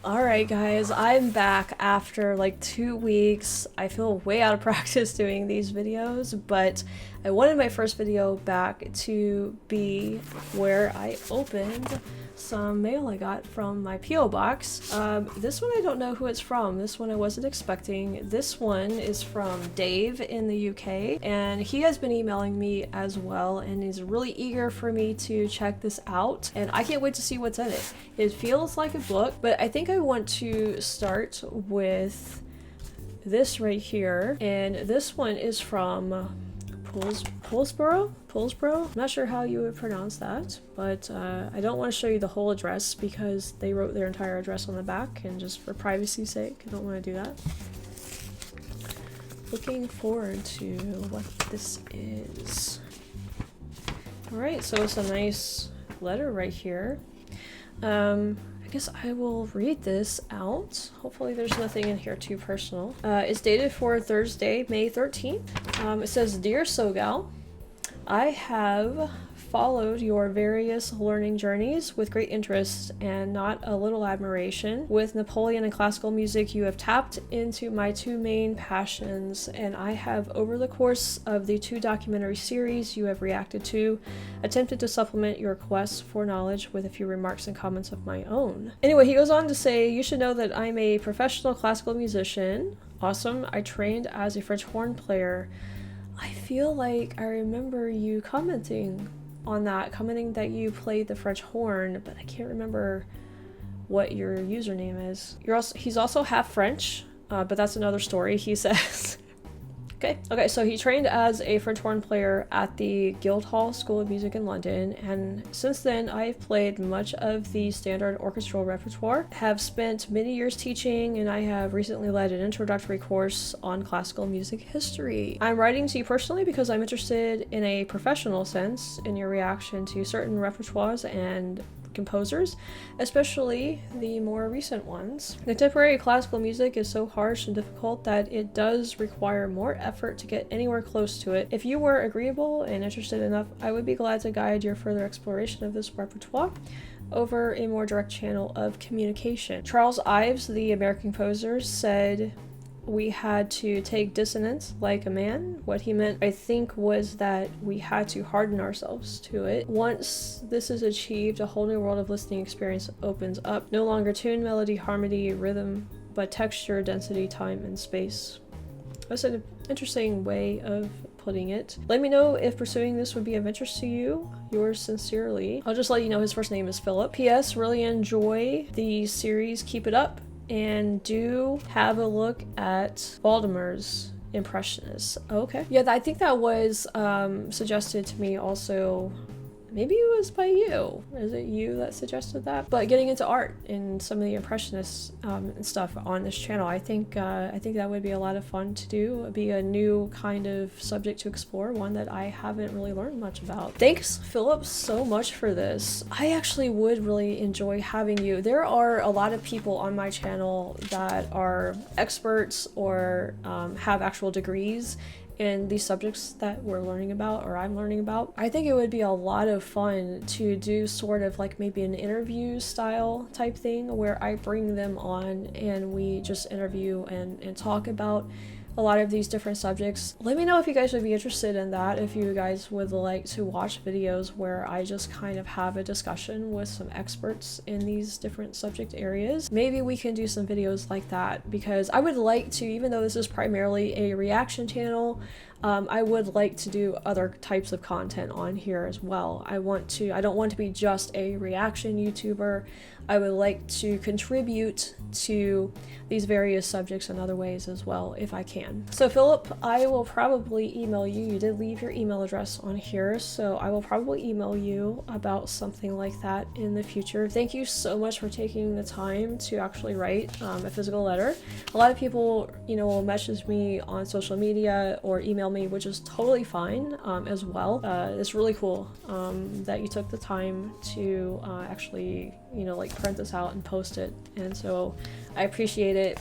Alright guys, I'm back after like 2 weeks. I feel way out of practice doing these videos, but I wanted my first video back to be where I opened some mail I got from my P.O. box. This one I don't know who it's from. This one I wasn't expecting. This one is from Dave in the UK, and he has been emailing me as well and is really eager for me to check this out, and I can't wait to see what's in it. It feels like a book, but I think I want to start with this right here, and this one is from Poulsboro? I'm not sure how you would pronounce that, but I don't want to show you the whole address because they wrote their entire address on the back, and just for privacy's sake, I don't want to do that. Looking forward to what this is. Alright, so it's a nice letter right here. I guess I will read this out. Hopefully there's nothing in here too personal. It's dated for Thursday, May 13th. It says, "Dear SoGal, I have followed your various learning journeys with great interest and not a little admiration. With Napoleon and classical music, you have tapped into my two main passions, and I have, over the course of the 2 documentary series you have reacted to, attempted to supplement your quest for knowledge with a few remarks and comments of my own." Anyway, he goes on to say, "You should know that I'm a professional classical musician. Awesome. I trained as a French horn player." I feel like I remember you commenting on that, commenting that you played the French horn, but I can't remember what your username is. He's also half French, but that's another story, he says. Okay, so he trained as a French horn player at the Guildhall School of Music in London, and since then I've played much of the standard orchestral repertoire, have spent many years teaching, and I have recently led an introductory course on classical music history. I'm writing to you personally because I'm interested in a professional sense in your reaction to certain repertoires and composers, especially the more recent ones. Contemporary classical music is so harsh and difficult that it does require more effort to get anywhere close to it. If you were agreeable and interested enough, I would be glad to guide your further exploration of this repertoire over a more direct channel of communication. Charles Ives, the American composer, said we had to take dissonance like a man. What he meant, I think, was that we had to harden ourselves to it. Once this is achieved, a whole new world of listening experience opens up. No longer tune, melody, harmony, rhythm, but texture, density, time, and space. That's an interesting way of putting it. Let me know if pursuing this would be of interest to you. Yours sincerely." I'll just let you know his first name is Philip. "P.S. Really enjoy the series. Keep it up. And do have a look at Valdemar's Impressionists." Okay. Yeah, I think that was suggested to me also. Maybe it was by you. Is it you that suggested that? But getting into art and some of the Impressionists and stuff on this channel, I think that would be a lot of fun to do. It'd be a new kind of subject to explore, one that I haven't really learned much about. Thanks, Philip, so much for this. I actually would really enjoy having you. There are a lot of people on my channel that are experts or have actual degrees in these subjects that we're learning about, or I'm learning about. I think it would be a lot of fun to do sort of like maybe an interview style type thing where I bring them on and we just interview and talk about a lot of these different subjects. Let me know if you guys would be interested in that, if you guys would like to watch videos where I just kind of have a discussion with some experts in these different subject areas. Maybe we can do some videos like that, because I would like to, even though this is primarily a reaction channel, I would like to do other types of content on here as well. I don't want to be just a reaction YouTuber. I would like to contribute to these various subjects in other ways as well, if I can. So Philip, I will probably email you. You did leave your email address on here, so I will probably email you about something like that in the future. Thank you so much for taking the time to actually write a physical letter. A lot of people, will message me on social media or email me, which is totally fine as well. It's really cool that you took the time to actually, you know, like print this out and post it, and so I appreciate it.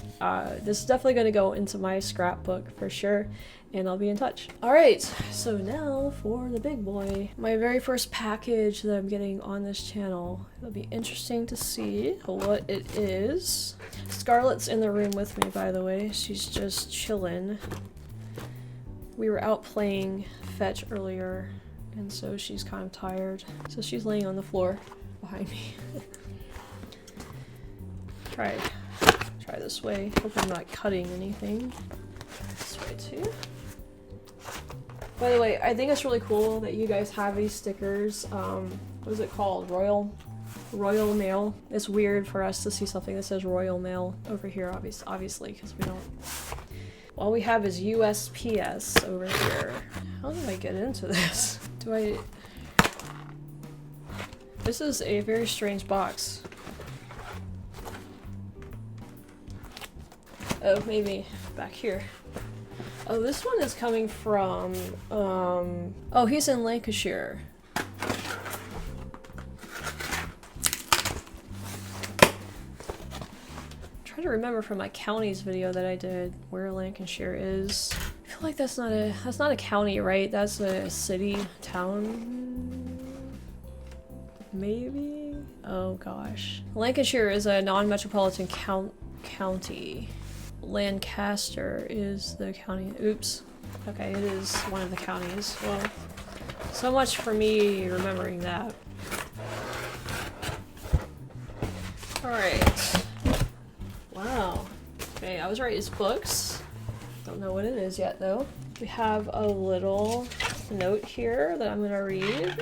This is definitely going to go into my scrapbook for sure, and I'll be in touch. Alright, so now for the big boy. My very first package that I'm getting on this channel. It'll be interesting to see what it is. Scarlett's in the room with me, by the way. She's just chilling. We were out playing fetch earlier, and so she's kind of tired. So she's laying on the floor behind me. Try this way. Hope I'm not cutting anything. This way too. By the way, I think it's really cool that you guys have these stickers. What is it called? Royal Mail. It's weird for us to see something that says Royal Mail over here, obviously, because we don't. All we have is USPS over here. How do I get into this? This is a very strange box. Oh, maybe back here. Oh, this one is coming from, oh, he's in Lancashire. Try to remember from my counties video that I did where Lancashire is. I feel like that's not a county, right? That's a city, town, maybe? Oh gosh. Lancashire is a non-metropolitan county. Lancaster is the county. Oops. Okay, it is one of the counties. Well, so much for me remembering that. Alright. Wow. Okay, I was right, it's books. Don't know what it is yet though. We have a little note here that I'm gonna read.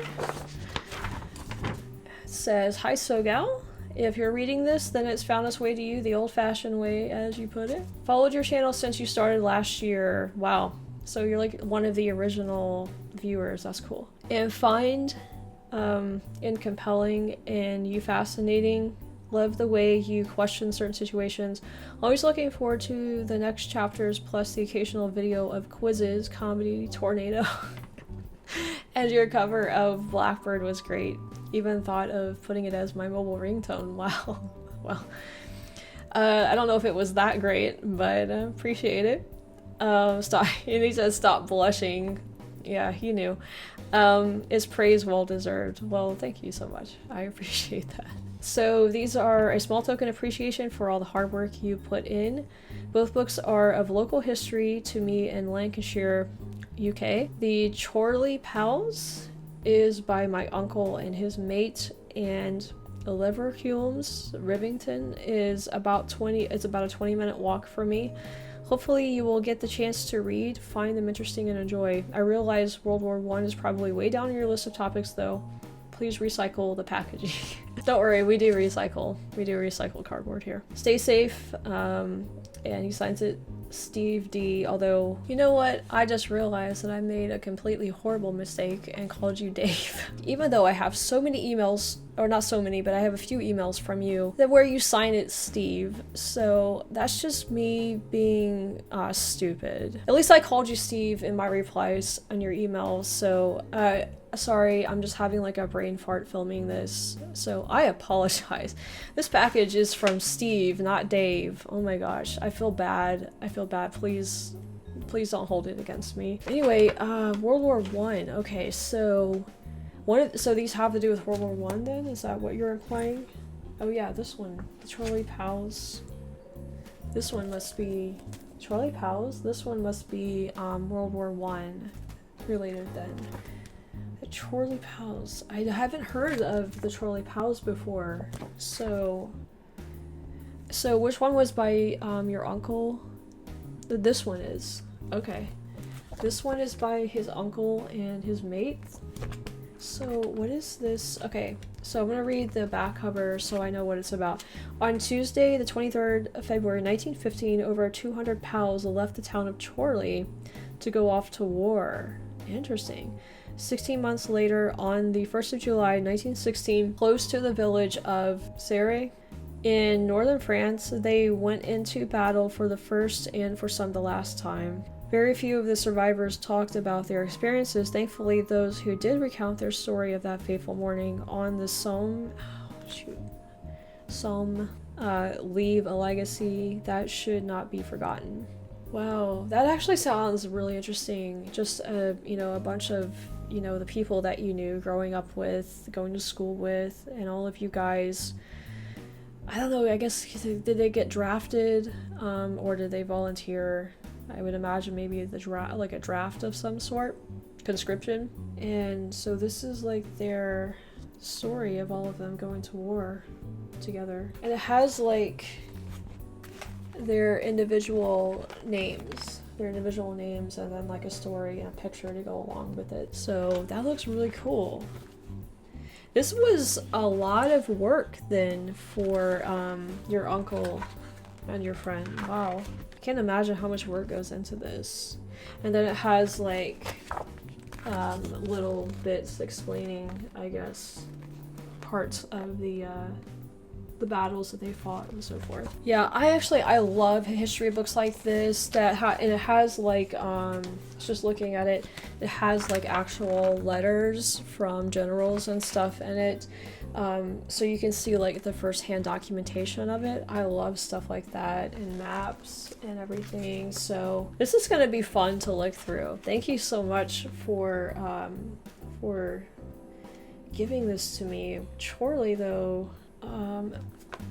It says, "Hi SoGal. If you're reading this, then it's found its way to you the old-fashioned way, as you put it. Followed your channel since you started last year." Wow. So you're like one of the original viewers. That's cool. "And find in compelling and you fascinating. Love the way you question certain situations. Always looking forward to the next chapters, plus the occasional video of quizzes, comedy, tornado." And your cover of Blackbird was great. Even thought of putting it as my mobile ringtone. Wow. Well, I don't know if it was that great, but I appreciate it. Stop. And he says, "Stop blushing." Yeah, he knew. "Is praise well deserved." Well, thank you so much. I appreciate that. So these are a small token appreciation for all the hard work you put in. Both books are of local history to me in Lancashire, UK. The Chorley Pals is by my uncle and his mate, and Leverhulme's Rivington is about a 20-minute walk for me. Hopefully you will get the chance to read, find them interesting, and enjoy. I realize World War I is probably way down your list of topics though. Please recycle the packaging." Don't worry, we do recycle. We do recycle cardboard here. "Stay safe," and he signs it Steve D. Although, you know what? I just realized that I made a completely horrible mistake and called you Dave. Even though I have so many emails, or not so many, but I have a few emails from you that where you sign it Steve. So that's just me being stupid. At least I called you Steve in my replies on your emails. So sorry, I'm just having like a brain fart filming this, so I apologize. This package is from Steve, not Dave. Oh my gosh, I feel bad. I feel bad. Please don't hold it against me. Anyway, World War I. Okay, so so these have to do with World War I then? Is that what you're implying? Oh yeah, this one, the Chorley Pals. This one must be Chorley Pals. This one must be World War I related then. The Chorley Pals. I haven't heard of the Chorley Pals before. So which one was by your uncle? This one is. Okay. This one is by his uncle and his mate. So what is this? Okay, so I'm gonna read the back cover so I know what it's about. "On Tuesday, the 23rd of February 1915, over 200 pals left the town of Chorley to go off to war." Interesting. 16 months later, on the 1st of July 1916, close to the village of Serre in northern France, they went into battle for the first and for some the last time. Very few of the survivors talked about their experiences. Thankfully, those who did recount their story of that fateful morning on the Somme leave a legacy that should not be forgotten. Wow, that actually sounds really interesting. Just you know, a bunch of, you know, the people that you knew growing up with, going to school with, and all of you guys. I don't know, I guess, did they get drafted, or did they volunteer? I would imagine maybe a draft of some sort, conscription. And so this is like their story of all of them going to war together. And it has like their individual names, and then like a story and a picture to go along with it. So that looks really cool. This was a lot of work then for your uncle and your friend. Wow. I can't imagine how much work goes into this. And then it has like little bits explaining, I guess, parts of the battles that they fought and so forth. Yeah, I love history books like this and it has like just looking at it, it has like actual letters from generals and stuff in it, so you can see like the first-hand documentation of it. I love stuff like that, and maps and everything, so this is gonna be fun to look through. Thank you so much for giving this to me. Chorley though, I'm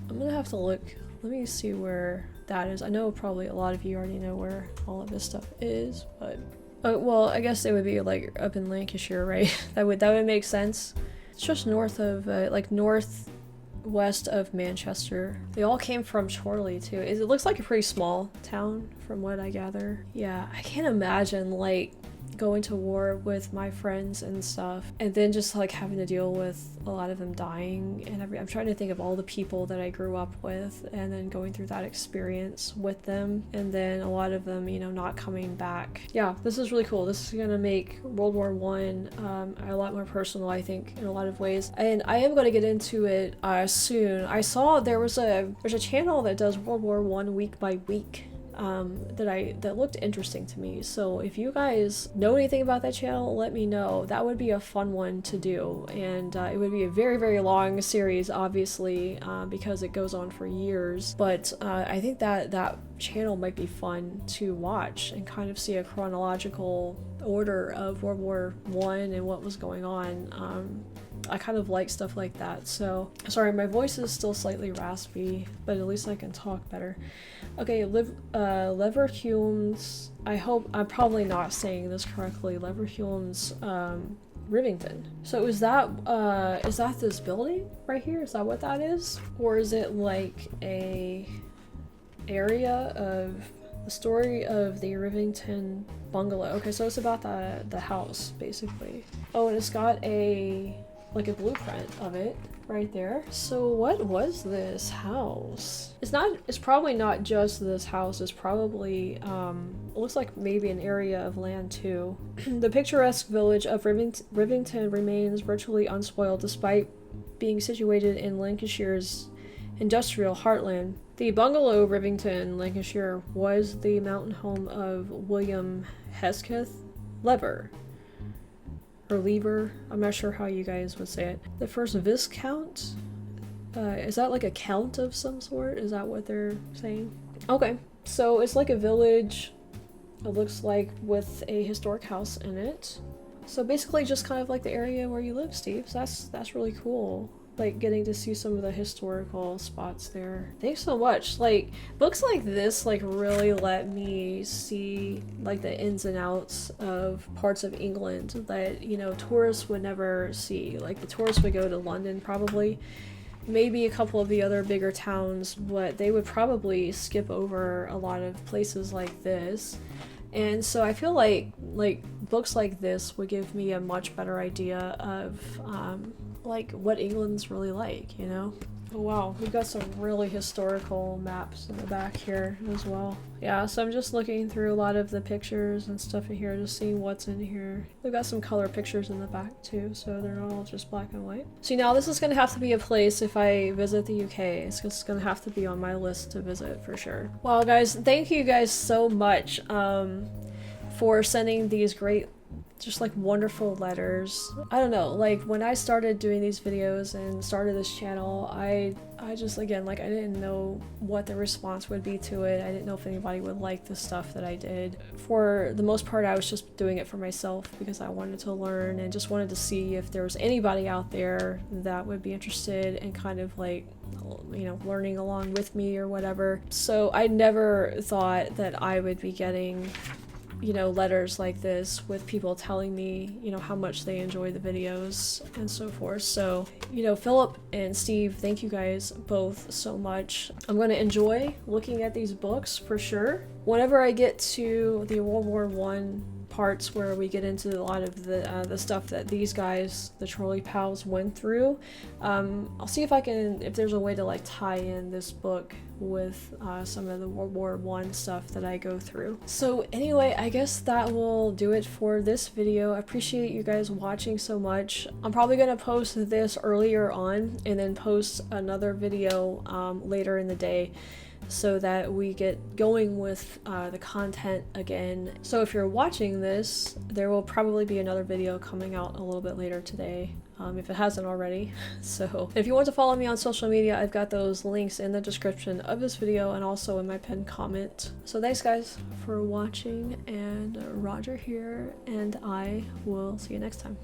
gonna have to look. Let me see where that is. I know probably a lot of you already know where all of this stuff is, but well, I guess it would be like up in Lancashire, right? that would make sense. It's just north of like northwest of Manchester. They all came from Chorley too. It looks like a pretty small town from what I gather. Yeah, I can't imagine like going to war with my friends and stuff, and then just like having to deal with a lot of them dying and I'm trying to think of all the people that I grew up with, and then going through that experience with them, and then a lot of them, you know, not coming back. Yeah, this is really cool. This is gonna make World War I a lot more personal, I think, in a lot of ways, and I am going to get into it soon. I saw there's a channel that does World War I week by week, that looked interesting to me. So if you guys know anything about that channel, let me know. That would be a fun one to do, and it would be a very, very long series, obviously, because it goes on for years, but I think that channel might be fun to watch and kind of see a chronological order of World War I and what was going on. I kind of like stuff like that. So sorry, my voice is still slightly raspy, but at least I can talk better. Okay, Leverhulme's, I hope I'm probably not saying this correctly, Leverhulme's Rivington. So is that this building right here? Is that what that is? Or is it like a area of the story of the Rivington bungalow? Okay, so it's about the house basically. Oh, and it's got a blueprint of it right there. So what was this house? It's probably not just this house. It's probably it looks like maybe an area of land too. The picturesque village of Rivington remains virtually unspoiled despite being situated in Lancashire's industrial heartland. The bungalow Rivington, Lancashire, was the mountain home of William Hesketh Lever. Or Lever, I'm not sure how you guys would say it. The first Viscount? Is that like a count of some sort? Is that what they're saying? Okay, so it's like a village, it looks like, with a historic house in it. So basically just kind of like the area where you live, Steve. So that's really cool. Like getting to see some of the historical spots there. Thanks so much. Like books like this like really let me see like the ins and outs of parts of England that, you know, tourists would never see. Like the tourists would go to London probably, maybe a couple of the other bigger towns, but they would probably skip over a lot of places like this. And so I feel like books like this would give me a much better idea of like what England's really like, you know? Oh wow, we've got some really historical maps in the back here as well. Yeah, so I'm just looking through a lot of the pictures and stuff in here, just seeing what's in here. They've got some color pictures in the back too, so they're not all just black and white. See, now this is gonna have to be a place if I visit the UK. It's just gonna have to be on my list to visit for sure. Wow guys, thank you guys so much. for sending these great, just like wonderful letters. I don't know, like when I started doing these videos and started this channel, I just, again, like I didn't know what the response would be to it. I didn't know if anybody would like the stuff that I did. For the most part, I was just doing it for myself because I wanted to learn and just wanted to see if there was anybody out there that would be interested in kind of like, you know, learning along with me or whatever. So I never thought that I would be getting, you know, letters like this with people telling me, you know, how much they enjoy the videos and so forth. So, you know, Philip and Steve, thank you guys both so much. I'm going to enjoy looking at these books for sure. Whenever I get to the World War I parts where we get into a lot of the stuff that these guys, the trolley pals, went through, I'll see if I can, if there's a way to like tie in this book with some of the World War I stuff that I go through. So anyway, I guess that will do it for this video. I appreciate you guys watching so much. I'm probably gonna post this earlier on and then post another video later in the day, so that we get going with the content again. So if you're watching this, there will probably be another video coming out a little bit later today, if it hasn't already. So if you want to follow me on social media, I've got those links in the description of this video and also in my pinned comment. So thanks guys for watching, and Roger here, and I will see you next time.